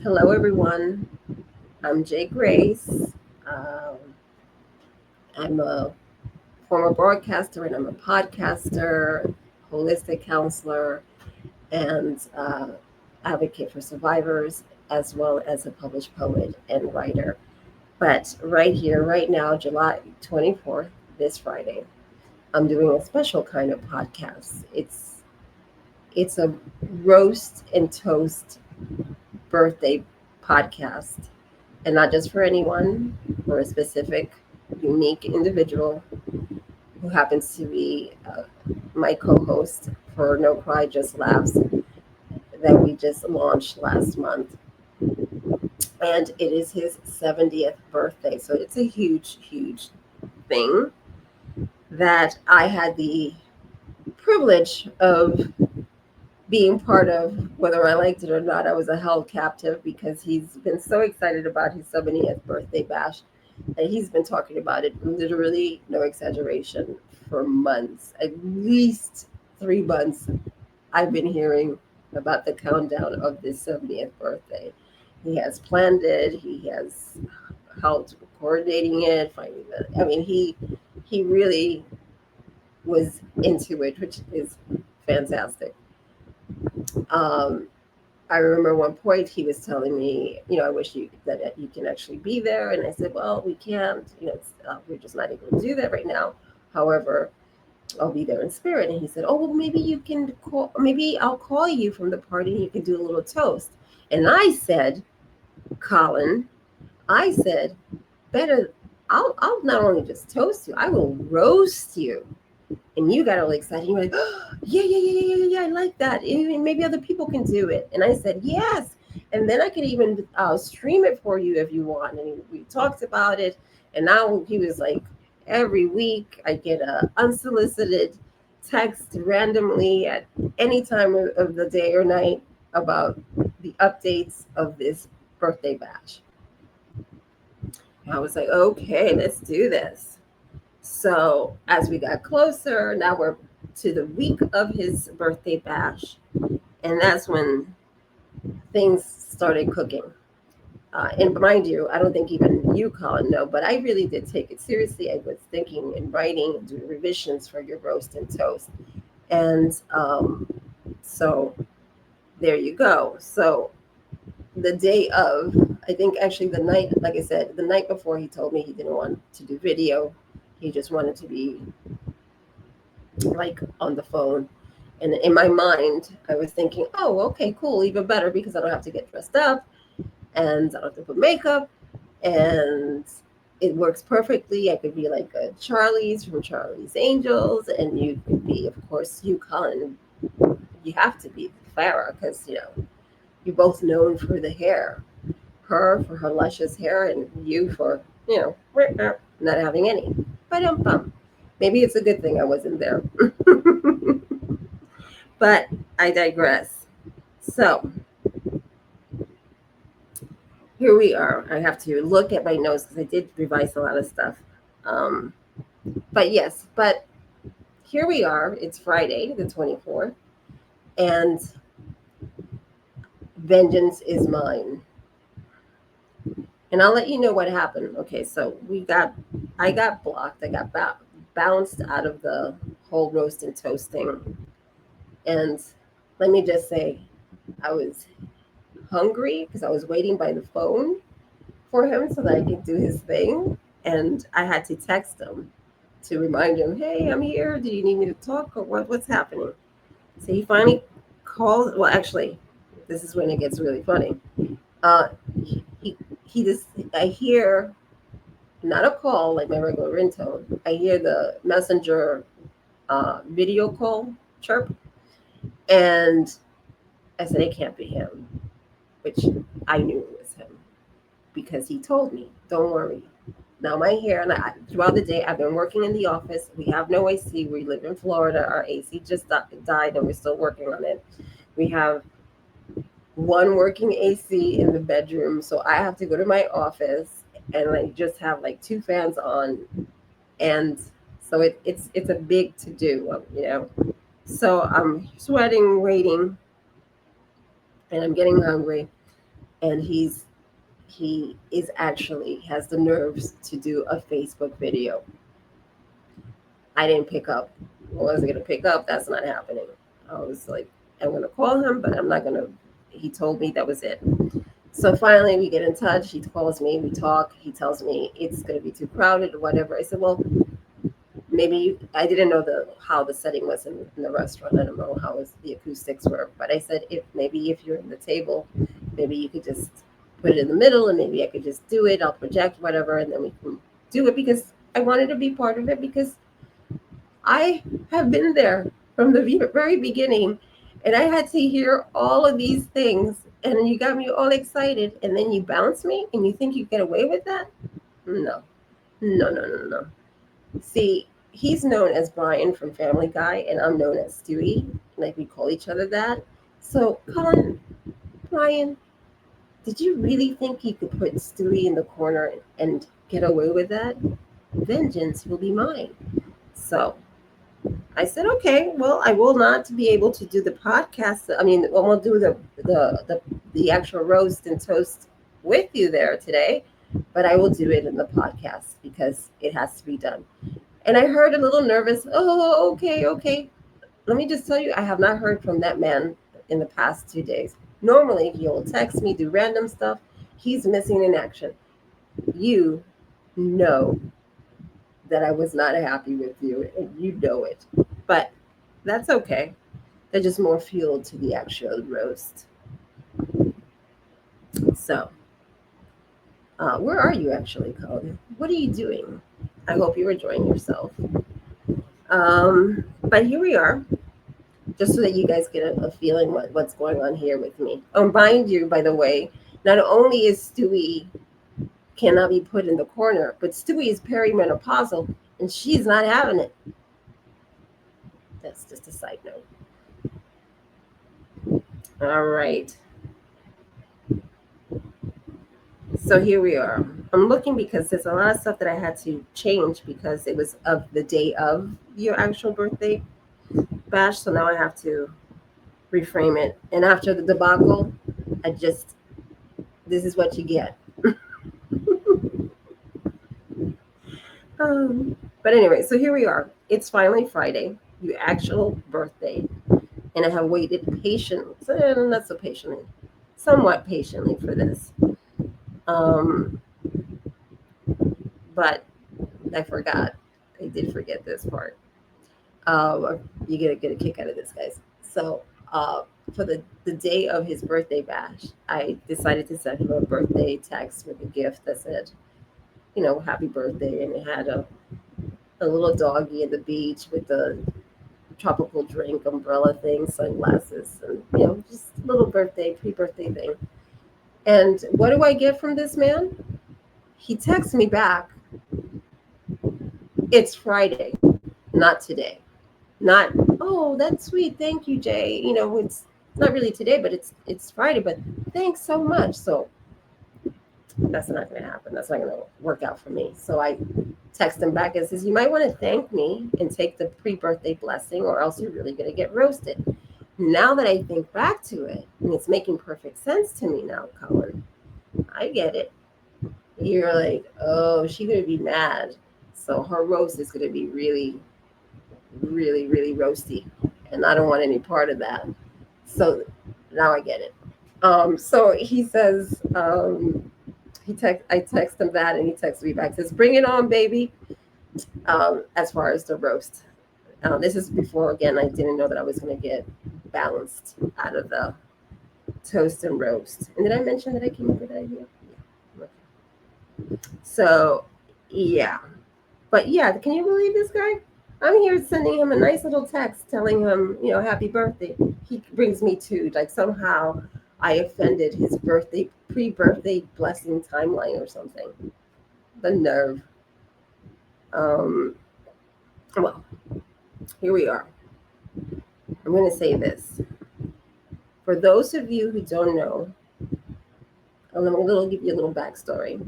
Hello, everyone. I'm Grayce. Um, I'm a former broadcaster and I'm a podcaster, holistic counselor, and advocate for survivors, as well as a published poet and writer. But right here, right now, July 24th, this Friday, I'm doing a special kind of podcast. It's a roast and toast birthday podcast, and not just for anyone, for a specific, unique individual who happens to be my co-host for No Cry Just Laughs that we just launched last month, and it is his 70th birthday. So it's a huge, huge thing that I had the privilege of being part of, whether I liked it or not. I was a held captive because he's been so excited about his 70th birthday bash. And he's been talking about it, literally, no exaggeration, for months. At least 3 months, I've been hearing about the countdown of this 70th birthday. He has planned it. He has helped coordinating it, finding the. I mean, he really was into it, which is fantastic. Um, I remember one point he was telling me, I wish you can actually be there, and I said, well, we can't. We're just not able to do that right now. However, I'll be there in spirit. And he said, oh, well, maybe you can call. Maybe I'll call you from the party, and you can do a little toast. And I said, Colin, I said, better. I'll not only just toast you, I will roast you. And you got all excited. You were like, oh, yeah, I like that. And maybe other people can do it. And I said, yes. And then I could even stream it for you if you want. And we talked about it. And now he was like, every week I get a unsolicited text randomly at any time of the day or night about the updates of this birthday bash. And I was like, okay, let's do this. So as we got closer, now we're to the week of his birthday bash, and that's when things started cooking. And mind you, I don't think even you, Colin, know, but I really did take it seriously. I was thinking and writing and doing revisions for your roast and toast, and so there you go. So the day of, I think actually the night, like I said, the night before, he told me he didn't want to do video. He just wanted to be like on the phone. And in my mind, I was thinking, oh, okay, cool, even better, because I don't have to get dressed up and I don't have to put makeup, and it works perfectly. I could be like a Charlie's from Charlie's Angels, and you could be, of course, you, Colin. You have to be Farrah because, you're both known for the hair. Her for her luscious hair, and you for, not having any. But maybe it's a good thing I wasn't there. But I digress. So here we are. I have to look at my notes because I did revise a lot of stuff. Um, but yes, but here we are. It's Friday, the 24th, and vengeance is mine. And I'll let you know what happened. Okay, so I got blocked. I got bounced out of the whole roast and toasting. And let me just say, I was hungry because I was waiting by the phone for him so that I could do his thing. And I had to text him to remind him, hey, I'm here. Do you need me to talk, or what's happening? So he finally called. Well, actually, this is when it gets really funny. Uh, he just, I hear not a call like my regular ringtone. I hear the messenger video call chirp, and I said it can't be him, which I knew it was him because he told me, "Don't worry." Now my hair, and throughout the day, I've been working in the office. We have no AC. We live in Florida. Our AC just died, and we're still working on it. We have one working AC in the bedroom, so I have to go to my office and like just have like two fans on, and so it's a big to do, So I'm sweating, waiting, and I'm getting hungry. And he is actually has the nerves to do a Facebook video. I didn't pick up. I wasn't gonna pick up. That's not happening. I was like, I'm gonna call him, but I'm not gonna. He told me that was it. So finally, we get in touch. He calls me. We talk. He tells me it's gonna be too crowded or whatever. I said, well, I didn't know how the setting was in the restaurant. I don't know how the acoustics were, but I said if you're in the table, maybe you could just put it in the middle, and maybe I could just do it. I'll project whatever, and then we can do it because I wanted to be part of it because I have been there from the very beginning, and I had to hear all of these things, and you got me all excited, and then you bounce me, and you think you get away with that? No, no, no, no, no. See, he's known as Brian from Family Guy, and I'm known as Stewie. Like we call each other that. So, Colin, Brian, did you really think you could put Stewie in the corner and get away with that? Vengeance will be mine. So I said, okay, well, I will not be able to do the podcast. I mean, we'll do the actual roast and toast with you there today, but I will do it in the podcast because it has to be done. And I heard a little nervous, oh, okay, okay. Let me just tell you, I have not heard from that man in the past 2 days. Normally, he'll text me, do random stuff. He's missing in action. You know that I was not happy with you, and you know it. But that's okay. They're just more fuel to the actual roast. So, where are you actually, Colin? What are you doing? I hope you're enjoying yourself. But here we are, just so that you guys get a feeling what's going on here with me. Oh, mind you, by the way, not only is Stewie cannot be put in the corner, but Stewie is perimenopausal, and she's not having it. That's just a side note. All right. So here we are. I'm looking because there's a lot of stuff that I had to change because it was of the day of your actual birthday bash. So now I have to reframe it. And after the debacle, this is what you get. But anyway, so here we are. It's finally Friday, your actual birthday. And I have waited patiently, not so patiently, somewhat patiently for this. But I forgot. I did forget this part. You get a kick out of this, guys. So for the day of his birthday bash, I decided to send him a birthday text with a gift that said, happy birthday. And it had a little doggy at the beach with the tropical drink umbrella thing, sunglasses, and, just a little pre-birthday thing. And what do I get from this man? He texts me back, it's Friday, not today. Not, oh, that's sweet. Thank you, Jay. It's not really today, but it's Friday, but thanks so much. So that's not going to happen. That's not going to work out for me. So I text him back and says, you might want to thank me and take the pre-birthday blessing, or else you're really going to get roasted. Now that I think back to it, and it's making perfect sense to me now, Colin, I get it. You're like, oh, she's going to be mad. So her roast is going to be really, really, really roasty. And I don't want any part of that. So now I get it. So he says, I text him that, and he texts me back, says, bring it on, baby. As far as the roast. This is before, again, I didn't know that I was going to get balanced out of the toast and roast. And did I mention that I came up with that idea? Yeah. Okay. So, yeah. But yeah, can you believe this guy? I'm here sending him a nice little text telling him, happy birthday. He brings me to, like, somehow I offended his pre-birthday blessing timeline or something. The nerve. Well, here we are. I'm going to say this. For those of you who don't know, I'm going to give you a little backstory.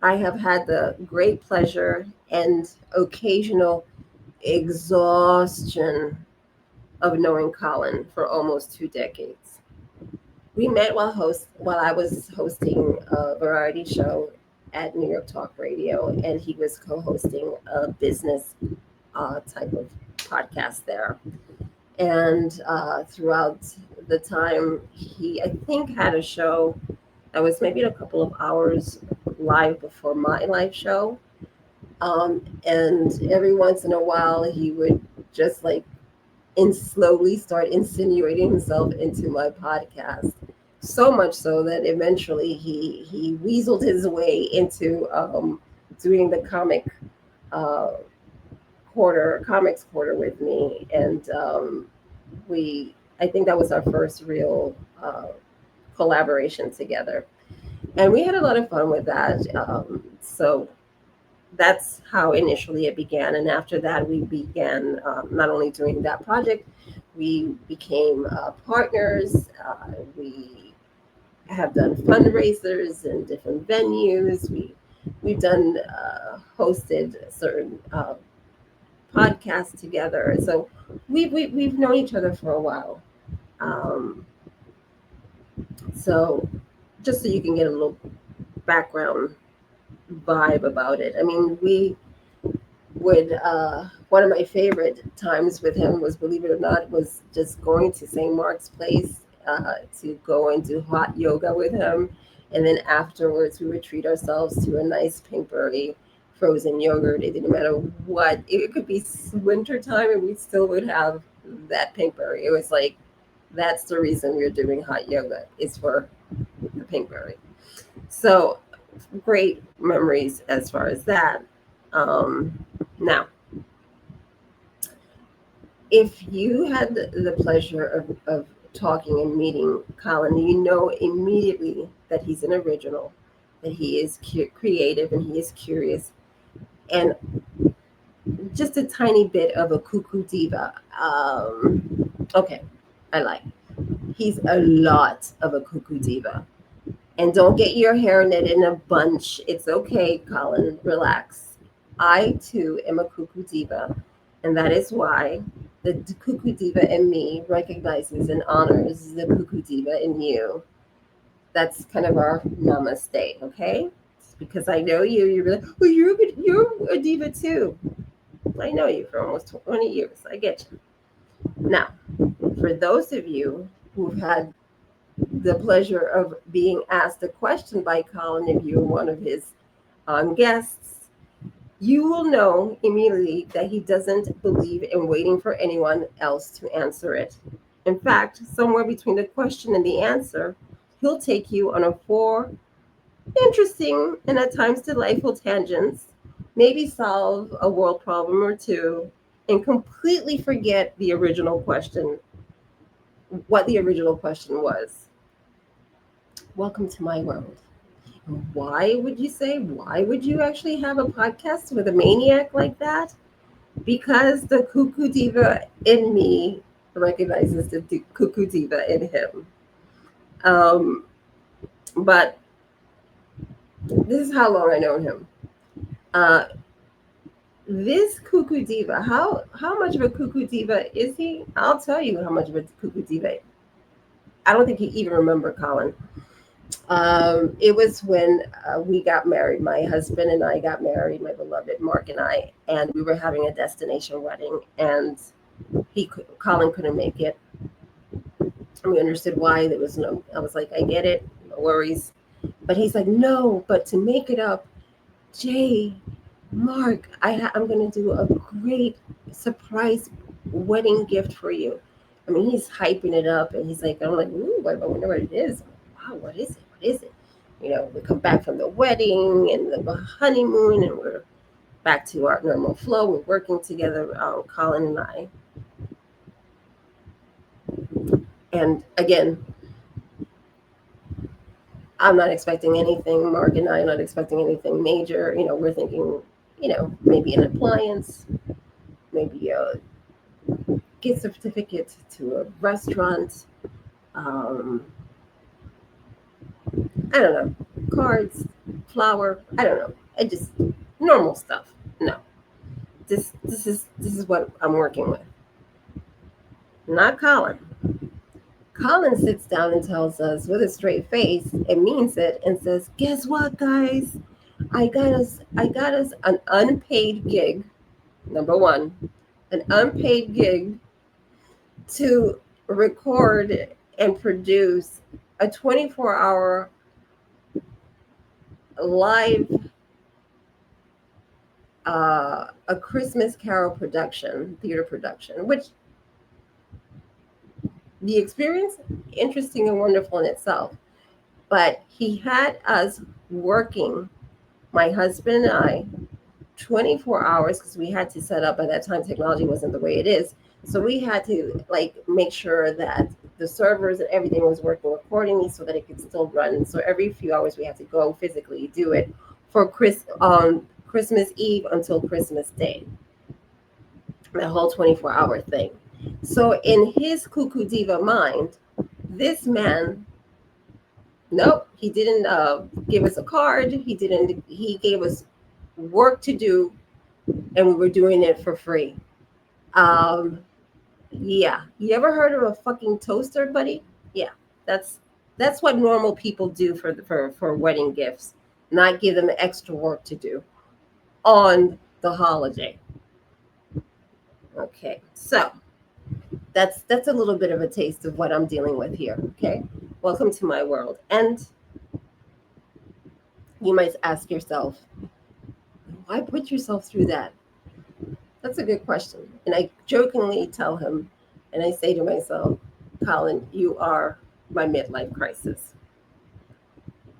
I have had the great pleasure and occasional exhaustion of knowing Colin for almost 2 decades. We met while I was hosting a variety show at New York Talk Radio, and he was co-hosting a business type of podcast there. And throughout the time, he, I think, had a show that was maybe a couple of hours live before my live show. And every once in a while, he would just like slowly start insinuating himself into my podcast. So much so that eventually he weaseled his way into doing the uh, comics quarter with me, and we I think that was our first real collaboration together, and we had a lot of fun with that. So that's how initially it began, and after that we began not only doing that project, we became partners. We have done fundraisers in different venues. We've done hosted certain podcasts together. So we've known each other for a while. Um, so just so you can get a little background vibe about it. I mean, we would one of my favorite times with him was, believe it or not, was just going to St. Mark's Place to go and do hot yoga with him, and then afterwards we would treat ourselves to a nice Pinkberry frozen yogurt. It didn't matter what, it could be winter time and we still would have that Pinkberry. It was like, that's the reason we're doing hot yoga, is for the Pinkberry. So great memories as far as that. Now, if you had the pleasure of talking and meeting Colin, you know immediately that he's an original, that he is creative and he is curious, and just a tiny bit of a cuckoo diva. Okay, I like. He's a lot of a cuckoo diva. And don't get your hair knit in a bunch. It's okay, Colin. Relax. I too am a cuckoo diva, and that is why the cuckoo diva in me recognizes and honors the cuckoo diva in you. That's kind of our namaste, okay? Because I know you. You're like, well, you're a diva too. I know you for almost 20 years. I get you. Now, for those of you who've had the pleasure of being asked a question by Colin, if you're one of his guests, you will know immediately that he doesn't believe in waiting for anyone else to answer it. In fact, somewhere between the question and the answer, he'll take you on a 4 interesting and at times delightful tangents, maybe solve a world problem or two, and completely forget the original question, what the original question was. Welcome to my world. Why would you say, why would you actually have a podcast with a maniac like that? Because the cuckoo diva in me recognizes the cuckoo diva in him. But this is how long I know him. Uh, this cuckoo diva, how much of a cuckoo diva is he? I'll tell you how much of a cuckoo diva. I don't think he even remembered Colin. It was when we got married. My husband and I got married, my beloved Mark and I, and we were having a destination wedding, and Colin couldn't make it. And we understood why. There was no, I was like, I get it, no worries. But he's like, no, but to make it up, Jay, Mark, I'm going to do a great surprise wedding gift for you. I mean, he's hyping it up, and he's like, I'm like, ooh, I wonder what it is. Wow, what is it? What is it? You know, we come back from the wedding and the honeymoon, and we're back to our normal flow. We're working together, Colin and I. And again, I'm not expecting anything. Mark and I are not expecting anything major. You know, we're thinking, you know, maybe an appliance, maybe a gift certificate to a restaurant. I don't know, cards, flour. I don't know. I just normal stuff. No. this is what I'm working with. Not Colin. Colin sits down and tells us with a straight face and means it and says, "Guess what, guys? I got us an unpaid gig. Number one, an unpaid gig to record and produce a 24-hour live a Christmas Carol production, theater production, which the experience interesting and wonderful in itself. But he had us working, my husband and I, 24 hours because we had to set up. By that time, technology wasn't the way it is, so we had to like make sure that the servers and everything was working accordingly so that it could still run. So every few hours we had to go physically do it for Christmas Eve until Christmas Day, that whole 24-hour thing. So in his cuckoo diva mind, this man, nope, he didn't give us a card. He gave us work to do, and we were doing it for free. Um, yeah. You ever heard of a fucking toaster, buddy? Yeah. That's that's what normal people do for wedding gifts. Not give them extra work to do on the holiday. Okay. So that's a little bit of a taste of what I'm dealing with here. Okay. Welcome to my world. And you might ask yourself, why put yourself through that? That's a good question. And I jokingly tell him, and I say to myself, Colin, you are my midlife crisis.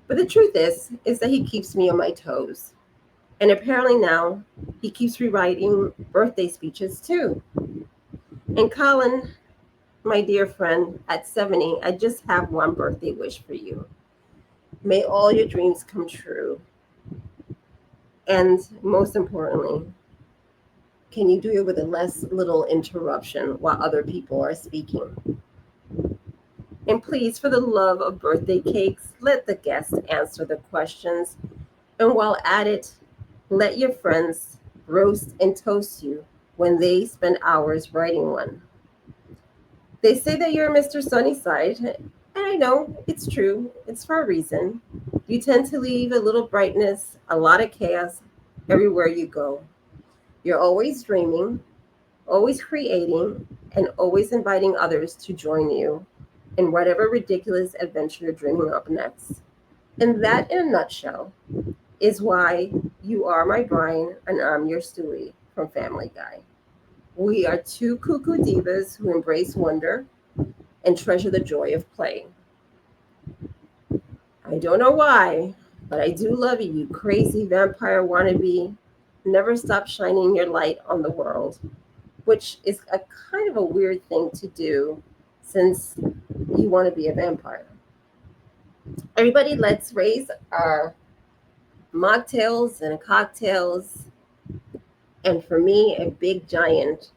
But the truth is that he keeps me on my toes. And apparently now he keeps rewriting birthday speeches too. And Colin, my dear friend, at 70, I just have one birthday wish for you. May all your dreams come true. And most importantly, can you do it with a less little interruption while other people are speaking? And please, for the love of birthday cakes, let the guests answer the questions. And while at it, let your friends roast and toast you when they spend hours writing one. They say that you're Mr. Sunnyside, and I know it's true. It's for a reason. You tend to leave a little brightness, a lot of chaos everywhere you go. You're always dreaming, always creating, and always inviting others to join you in whatever ridiculous adventure you're dreaming up next. And that, in a nutshell, is why you are my Brian and I'm your Stewie from Family Guy. We are two cuckoo divas who embrace wonder and treasure the joy of play. I don't know why, but I do love you, you crazy vampire wannabe. Never stop shining your light on the world, which is a kind of a weird thing to do since you want to be a vampire. Everybody, let's raise our mocktails and cocktails. And for me, a big giant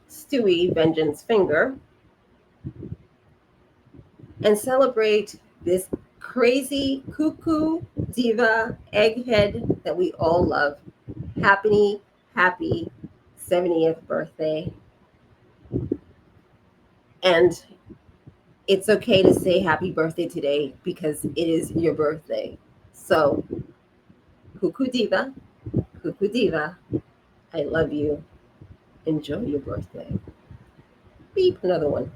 Stewie Vengeance Finger, and celebrate this crazy cuckoo diva egghead that we all love. Happy 70th birthday. And it's okay to say happy birthday today because it is your birthday. So, cuckoo diva, I love you. Enjoy your birthday. Beep, another one.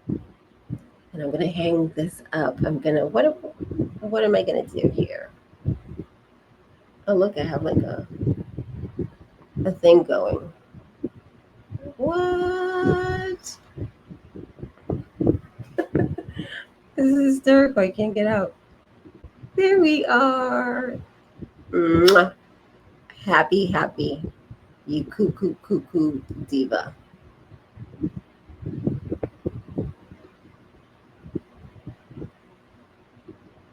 And I'm gonna hang this up. What am I gonna do here? Oh look, I have like a thing going. What? This is hysterical. I can't get out. There we are. Mwah. Happy, you cuckoo diva.